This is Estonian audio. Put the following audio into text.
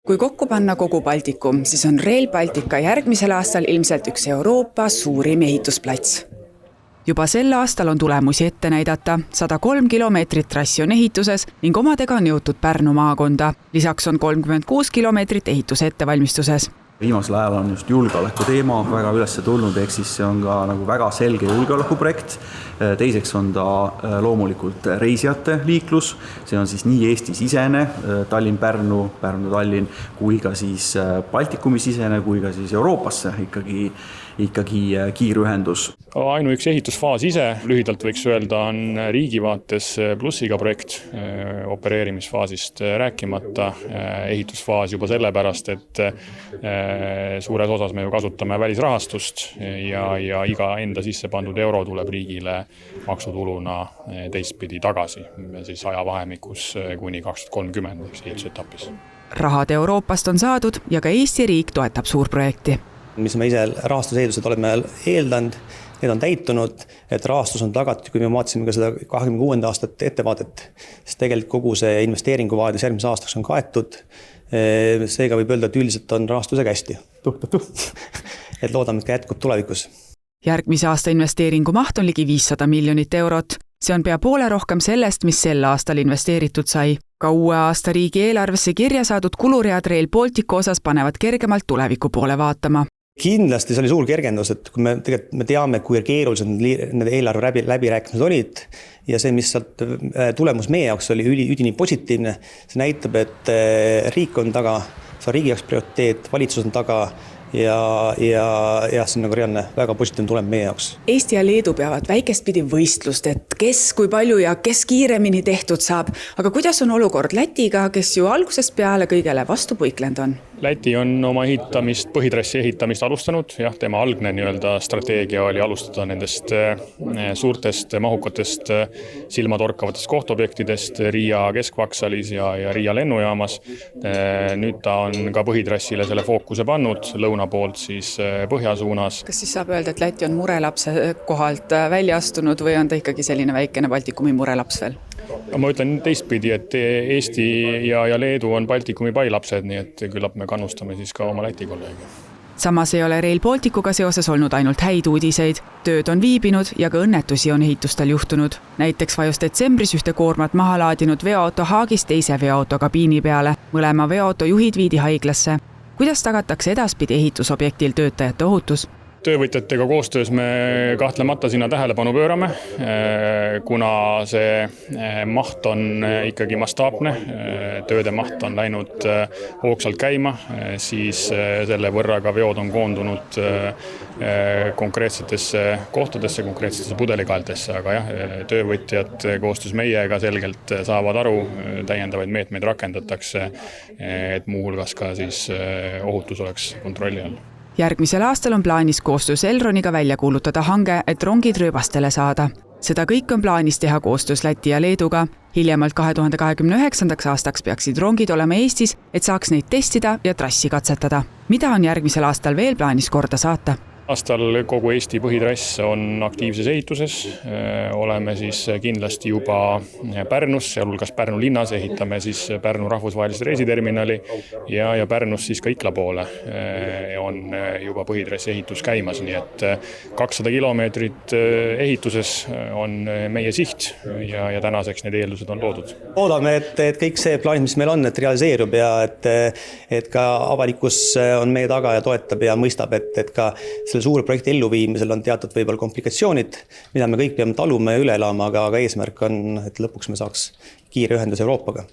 Kui kokku panna kogu Baltikum, siis on Rail Baltica järgmisel aastal ilmselt üks Euroopa suurim ehitusplats. Juba sel aastal on tulemusi ette näidata, 103 kilomeetrit trassi on ehituses ning omadega on jõutud Pärnu maakonda. Lisaks on 36 kilomeetrit ehituse ettevalmistuses. Viimasel ajal on just julgeoleku teema väga üles tulnud, ehk siis see on ka nagu väga selge julgeolekuprojekt. Teiseks on ta loomulikult reisijate liiklus, see on siis nii Eesti-sisene, Tallinn-Pärnu, Pärnu-Tallinn, kui ka siis Baltikumi-sisene, kui ka siis Euroopasse ikkagi kiirühendus. Ainuüksi ehitusfaas ise, lühidalt võiks öelda, on riigi vaates plussiga projekt, opereerimisfaasist rääkimata. Ehitusfaas juba sellepärast, et suures osas me ju kasutame välisrahastust ja iga enda sisse pandud euro tuleb riigile maksutuluna teistpidi tagasi, siis ajavahemikus kuni 2030 ehitusetapis. Rahad Euroopast on saadud ja ka Eesti riik toetab suurprojekti. Mis me ise rahastuseedused oleme eeldanud, need on täitunud, et rahastus on tagatud, kui me vaatasime ka seda 26. aastat ettevaadet, sest tegelikult kogu see investeeringuvaadis järgmise aastaks on kaetud. Seega võib öelda, et üldiselt on rahastusega hästi. Et loodame, et ka jätkub tulevikus. Järgmise aasta investeeringu maht on ligi 500 miljonit eurot. See on pea poole rohkem sellest, mis sel aastal investeeritud sai. Ka uue aasta riigi eelarvesse kirja saadud kuluread Rail Balticu osas panevad kergemalt tuleviku poole vaatama. Kindlasti see oli suur kergendus, et kui me teame, kui keerulised need eelarve läbirääkimised olid ja see, mis sealt tulemus meie jaoks oli üdini positiivne, see näitab, et riik on taga, see on riigi jaoks prioriteet, valitsus on taga ja see on nagu reaalne väga positiivne tulem meie jaoks. Eesti ja Leedu peavad väikest pidi võistlust, et kes kui palju ja kes kiiremini tehtud saab. Aga kuidas on olukord Lätiga, kes ju algusest peale kõigele vastu puiklend on? Läti on oma põhitrassi ehitamist alustanud. Jah, tema algne strateegia oli alustada nendest suurtest mahukatest silmatorkavatest kohtobjektidest Riia keskvaksalis ja Riia lennujaamas. Nüüd ta on ka põhitrassile selle fookuse pannud, lõuna poolt siis põhjasuunas. Kas siis saab öelda, et Läti on murelapse kohalt välja astunud või on ta ikkagi selline väikene Baltikumi murelaps veel? Ma ütlen teistpidi, et Eesti ja Leedu on Baltikumi pailapsed, nii et küllap me kannustame siis ka oma Läti kolleegi. Samas ei ole Rail Balticuga seoses olnud ainult häid uudiseid. Tööd on viibinud ja ka õnnetusi on ehitustel juhtunud. Näiteks vajus detsembris ühte koormat maha laadinud veoauto haagis teise veoauto kabiini peale. Mõlema veoauto juhid viidi haiglasse. Kuidas tagatakse edaspidi ehitusobjektil töötajate ohutus? Töövõtjatega koostöös me kahtlemata sinna tähelepanu pöörame, kuna see maht on ikkagi mastaapne, tööde maht on läinud hoogsalt käima, siis selle võrra ka veod on koondunud konkreetsetesse kohtadesse, konkreetsetesse pudelikaeltesse, aga jah, töövõtjad koostöös meiega selgelt saavad aru, täiendavaid meetmeid rakendatakse, et muuhulgas ka siis ohutus oleks kontrolli all. Järgmisel aastal on plaanis koostöös Elroniga välja kuulutada hange, et rongid rööbastele saada. Seda kõik on plaanis teha koostöös Läti ja Leeduga. Hiljemalt 2029. aastaks peaksid rongid olema Eestis, et saaks neid testida ja trassi katsetada. Mida on järgmisel aastal veel plaanis korda saata? Aastal kogu Eesti põhitrass on aktiivses ehituses. Oleme siis kindlasti juba Pärnus, sealhulgas Pärnu linnas ehitame siis Pärnu rahvusvahelist reisiterminali ja Pärnus siis ka Ikla poole on juba põhitrassi ehitus käimas, nii et 200 kilomeetrit ehituses on meie siht ja tänaseks need eeldused on loodud. Loodame, et kõik see plaan, mis meil on, et realiseerub ja et ka avalikkus on meie taga ja toetab ja mõistab, et ka selle suure projekti elluviimisel on teatud võib-olla komplikatsioonid, mida me kõik peame taluma ja üle elama, aga eesmärk on, et lõpuks me saaks kiire ühendus Euroopaga.